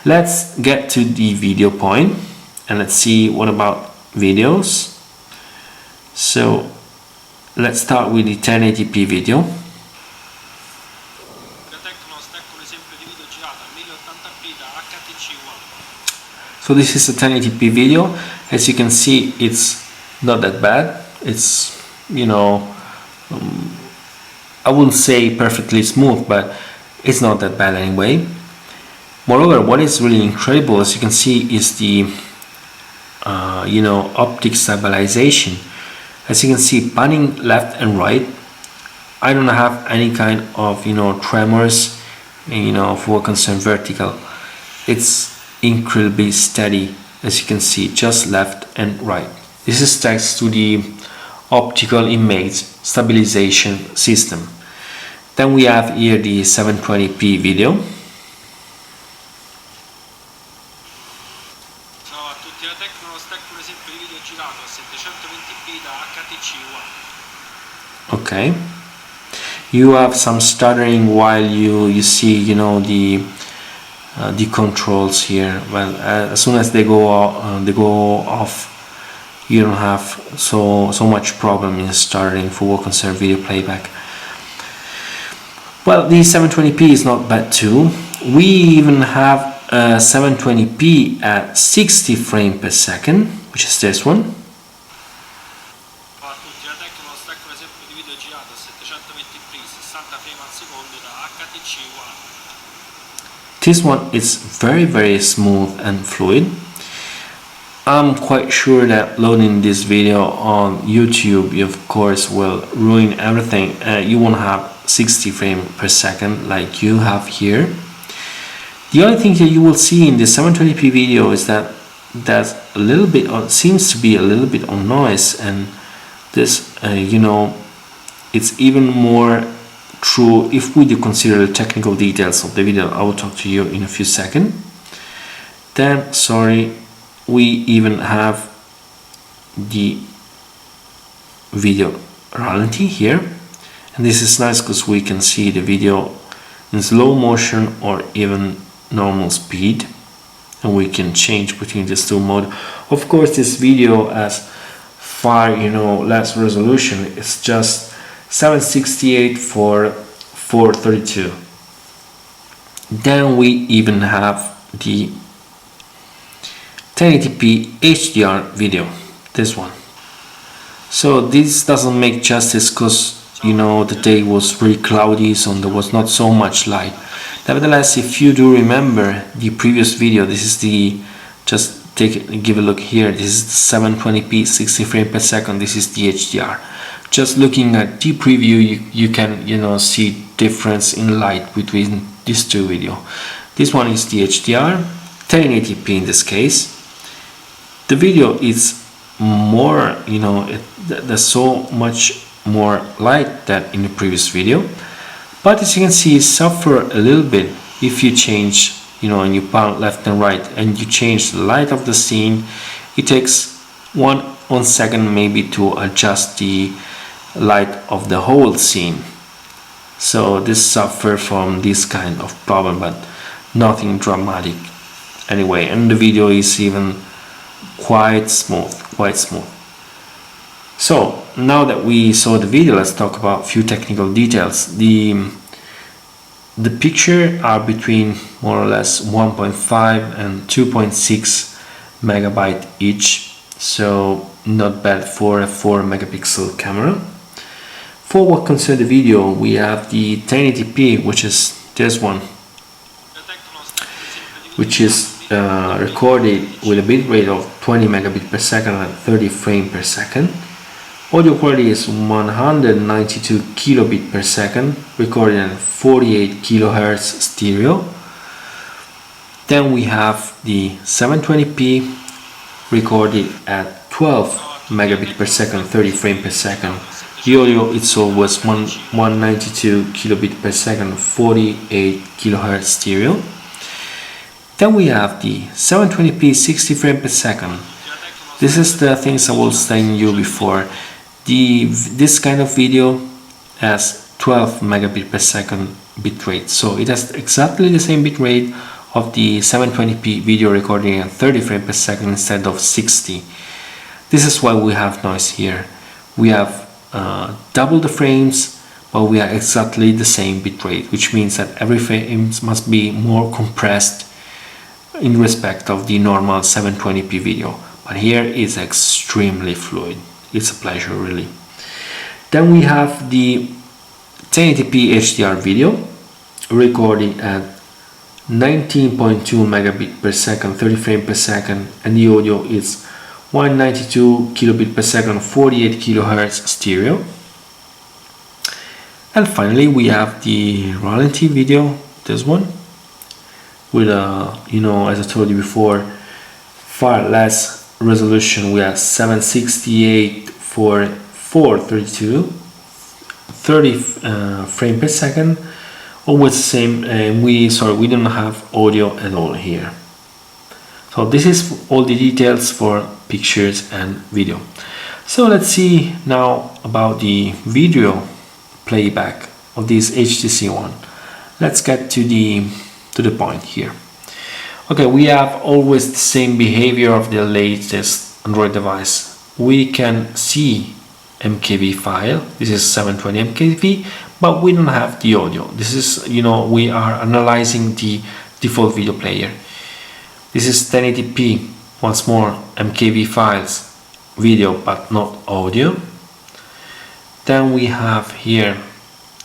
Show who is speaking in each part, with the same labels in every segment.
Speaker 1: Let's get to the video point and let's see what about videos. So let's start with the 1080p video. So this is a 1080p video. As you can see, it's not that bad. It's, you know, I wouldn't say perfectly smooth, but it's not that bad anyway. Moreover, what is really incredible, as you can see, is the you know, optic stabilization. As you can see, panning left and right, I don't have any kind of, you know, tremors, you know, for what concerns vertical. It's incredibly steady, as you can see, just left and right. This is thanks to the optical image stabilization system. Then we have here the 720p video.
Speaker 2: Ciao a tutti, la TechnoLost, ecco un esempio di video girato a 720p da HTC One.
Speaker 1: Okay. You have some stuttering while you see, you know, the controls here. Well, as soon as they go off, you don't have so much problem in stuttering for what concerns video playback. Well, the 720p is not bad too. We even have 720p at 60 frames per second, which is this one.
Speaker 2: Ciao a tutti, la TechnoLost, ecco un esempio di video girato a 720p, 60 frame al secondo da HTC One.
Speaker 1: This one is very smooth and fluid. I'm quite sure that loading this video on YouTube, you of course will ruin everything. You won't have 60 frames per second like you have here. The only thing that you will see in the 720p video is that there's a little bit of, seems to be a little bit of noise, and this you know, it's even more true if we do consider the technical details of the video. I will talk to you in a few seconds. Then, sorry, we even have the video ralenti here, and this is nice because we can see the video in slow motion or even normal speed, and we can change between these two modes. Of course, this video has far, you know, less resolution. It's just 768 for 432. Then we even have the 1080p HDR video, this one. So this doesn't make justice because, you know, the day was really cloudy, so there was not so much light. Nevertheless, if you do remember the previous video, this is the, just give a look here, this is the 720p 60 frames per second, this is the HDR. Just looking at the preview, you can, you know, see difference in light between these two videos. This one is the HDR, 1080p in this case. The video is more, you know, there's so much more light than in the previous video, but as you can see, it suffer a little bit if you change, you know, and you pan left and right and you change the light of the scene. It takes one second maybe to adjust the light of the whole scene. So this suffer from this kind of problem, but nothing dramatic anyway, and the video is even quite smooth. So now that we saw the video, let's talk about a few technical details. The picture are between more or less 1.5 and 2.6 megabyte each, so not bad for a 4 megapixel camera. For what concerns the video, we have the 1080p, which is this one, which is recorded with a bitrate of 20 megabit per second and 30 frames per second. Audio quality is 192 kilobit per second, recorded in 48 kilohertz stereo. Then we have the 720p recorded at 12 megabit per second, 30 frames per second. The audio itself was 192 kilobit per second, 48 kilohertz stereo. Then we have the 720p 60 frames per second. This is the things I was telling you before. This kind of video has 12 megabit per second bitrate, so it has exactly the same bitrate of the 720p video recording at 30 frames per second instead of 60. This is why we have noise here. We have double the frames, but we are exactly the same bitrate, which means that every frame must be more compressed in respect of the normal 720p video. But here is extremely fluid. It's a pleasure, really. Then we have the 1080p HDR video recording at 19.2 megabit per second, 30 frames per second, and the audio is 192 kilobit per second, 48 kilohertz stereo. And finally we have the ralenti video, this one, with as I told you before, far less resolution. We have 768 for 432, 30 frames per second, always the same. We don't have audio at all here. So this is all the details for pictures and video. So let's see now about the video playback of this HTC One. Let's get to the point here. Okay, we have always the same behavior of the latest Android device. We can see MKV file. This is 720 MKV, but we don't have the audio. This is, we are analyzing the default video player. This is 1080p, once more, MKV files, video but not audio. Then we have here,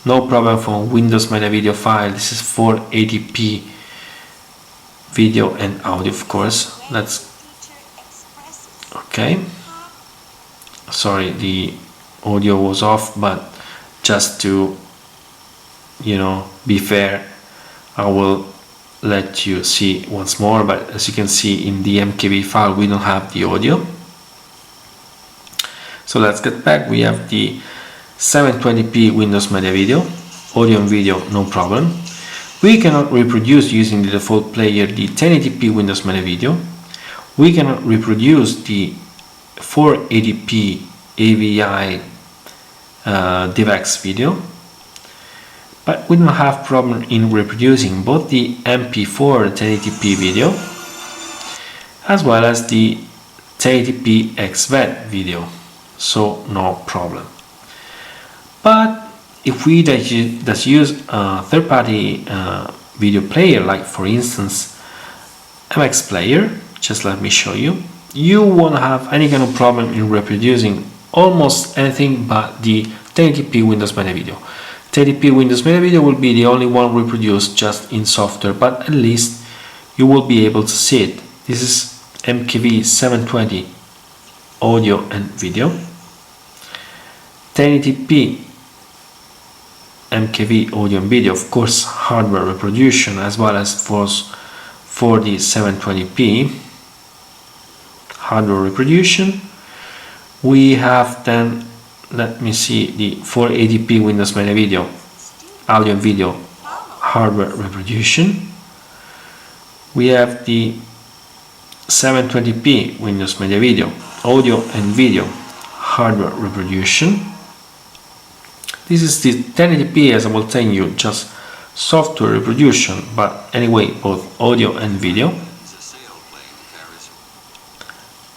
Speaker 1: no problem for Windows Media Video file. This is 480p video and audio, of course. Okay. Sorry, the audio was off, but just to, be fair, I will let you see once more. But as you can see in the MKV file, we don't have the audio. So let's get back. We have the 720p Windows Media Video, audio and video, no problem. We cannot reproduce using the default player the 1080p Windows Media Video. We cannot reproduce the 480p AVI DivX video, but we don't have problem in reproducing both the MP4 1080p video as well as the 1080p XVED video, so no problem. But if we just use a third-party video player, like for instance MX Player, just let me show you, you won't have any kind of problem in reproducing almost anything but the 1080p Windows Media Video. 1080p Windows Media Video will be the only one reproduced just in software, but at least you will be able to see it. This is MKV 720 audio and video, 1080p MKV audio and video, of course hardware reproduction, as well as for the 720p hardware reproduction. We have then, let me see, the 480p Windows Media Video audio and video hardware reproduction. We have the 720p Windows Media Video audio and video hardware reproduction. This is the 1080p, as I was telling you, just software reproduction, but anyway, both audio and video.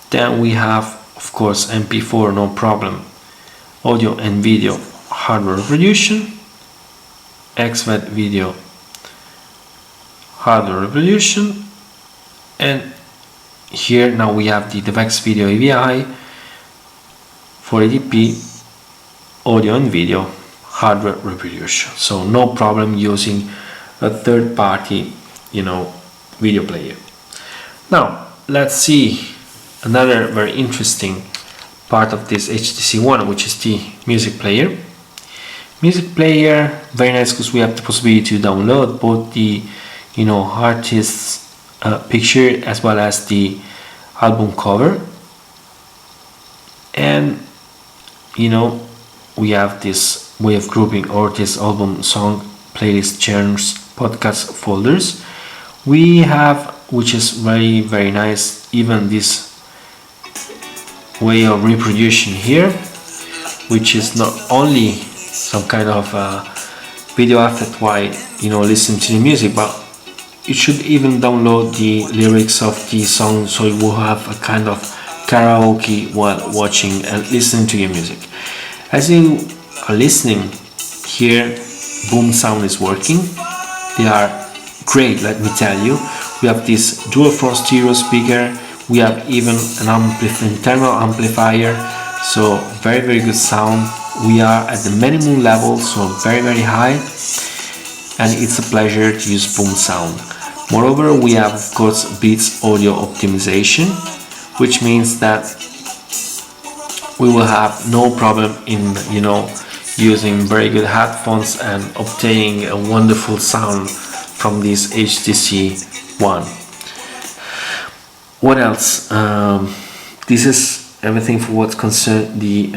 Speaker 1: Then we have, of course, MP4, no problem, audio and video hardware reproduction, XVED video hardware reproduction, and here now we have the DivX video AVI 480p audio and video hardware reproduction, so no problem using a third-party video player. Now let's see another very interesting part of this HTC One, which is the music player. Music player, very nice, because we have the possibility to download both the artist's picture as well as the album cover, and we have this way of grouping artist, album, song, playlist, genres, podcast folders. We have, which is very, very nice, even this way of reproduction here, which is not only some kind of video effect while listen to the music, but you should even download the lyrics of the song so you will have a kind of karaoke while watching and listening to your music. As you are listening here, boom sound is working. They are great, let me tell you. We have this dual front stereo speaker, we have even an internal amplifier, so very good sound. We are at the minimum level, so very high, and it's a pleasure to use boom sound. Moreover, we have of course Beats audio optimization, which means that we will have no problem in using very good headphones and obtaining a wonderful sound from this HTC One. What else? This is everything for what concerns the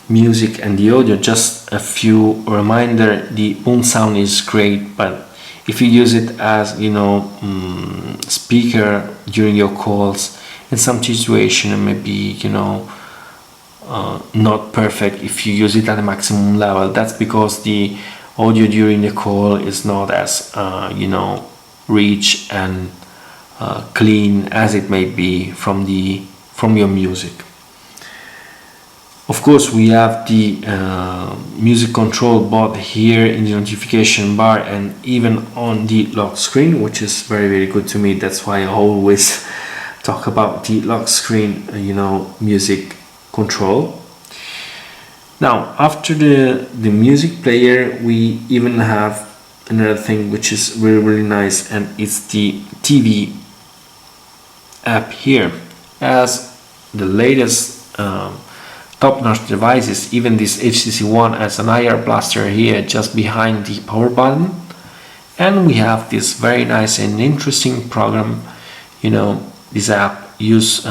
Speaker 1: music and the audio. Just a few reminder: the boom sound is great, but if you use it as speaker during your calls, in some situation it may be not perfect if you use it at a maximum level. That's because the audio during the call is not as rich and clean as it may be from your music. Of course, we have the music control both here in the notification bar and even on the lock screen, which is very good to me. That's why I always talk about the lock screen, music control. Now, after the music player, we even have another thing which is really nice, and it's the TV app here. As the latest top-notch devices, even this HTC One has an IR blaster here just behind the power button, and we have this very nice and interesting program. This app use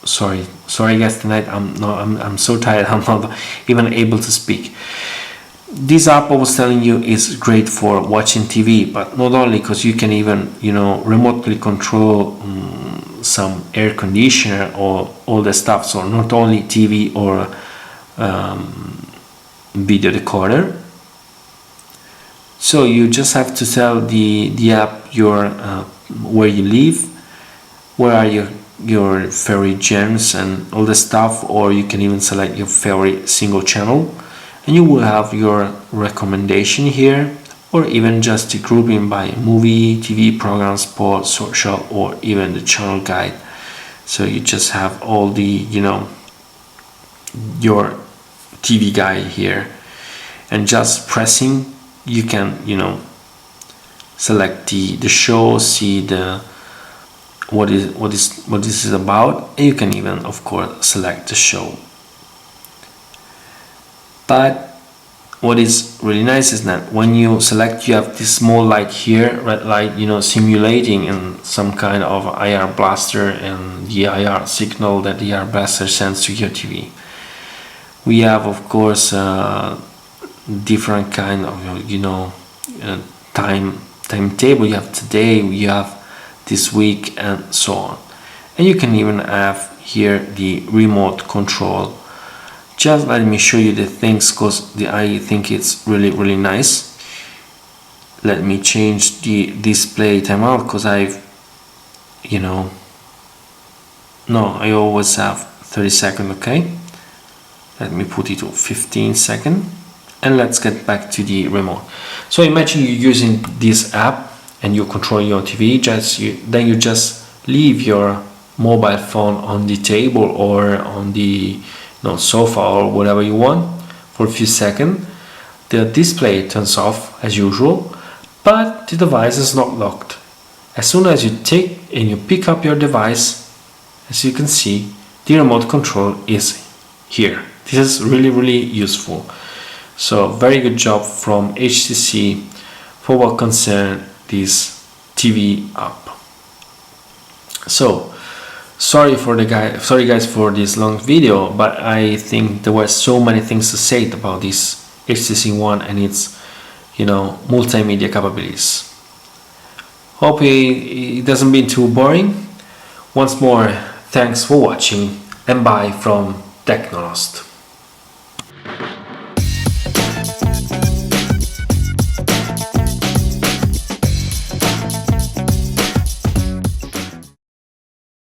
Speaker 1: sorry guys, tonight I'm so tired, I'm not even able to speak. This app I was telling you is great for watching TV, but not only, because you can even remotely control some air conditioner or all the stuff. So not only TV or video recorder. So you just have to tell the app your where you live, where are your favorite gems and all the stuff, or you can even select your favorite single channel, and you will have your recommendation here, or even just the grouping by movie, TV program, sport, social, or even the channel guide. So you just have all the your TV guide here, and just pressing you can select the show, see the what this is about, and you can even of course select the show. But what is really nice is that when you select, you have this small light here, red light, simulating in some kind of IR blaster and the IR signal that the IR blaster sends to your TV. We have of course different kind of timetable. You have today, you have this week, and so on. And you can even have here the remote control. Just let me show you the things, because I think it's really nice. Let me change the display timeout, because I always have 30 seconds. Okay, let me put it to 15 seconds, and let's get back to the remote. So imagine you're using this app and you're controlling your TV. Then you just leave your mobile phone on the table or on the sofa or whatever you want for a few seconds. The display turns off as usual, but the device is not locked. As soon as you take and you pick up your device, as you can see, the remote control is here. This is really useful. So very good job from HTC for what concerns this TV app. So sorry guys for this long video, but I think there were so many things to say about this HTC One and its multimedia capabilities. Hope it doesn't been too boring. Once more, thanks for watching, and bye from TechnoLost.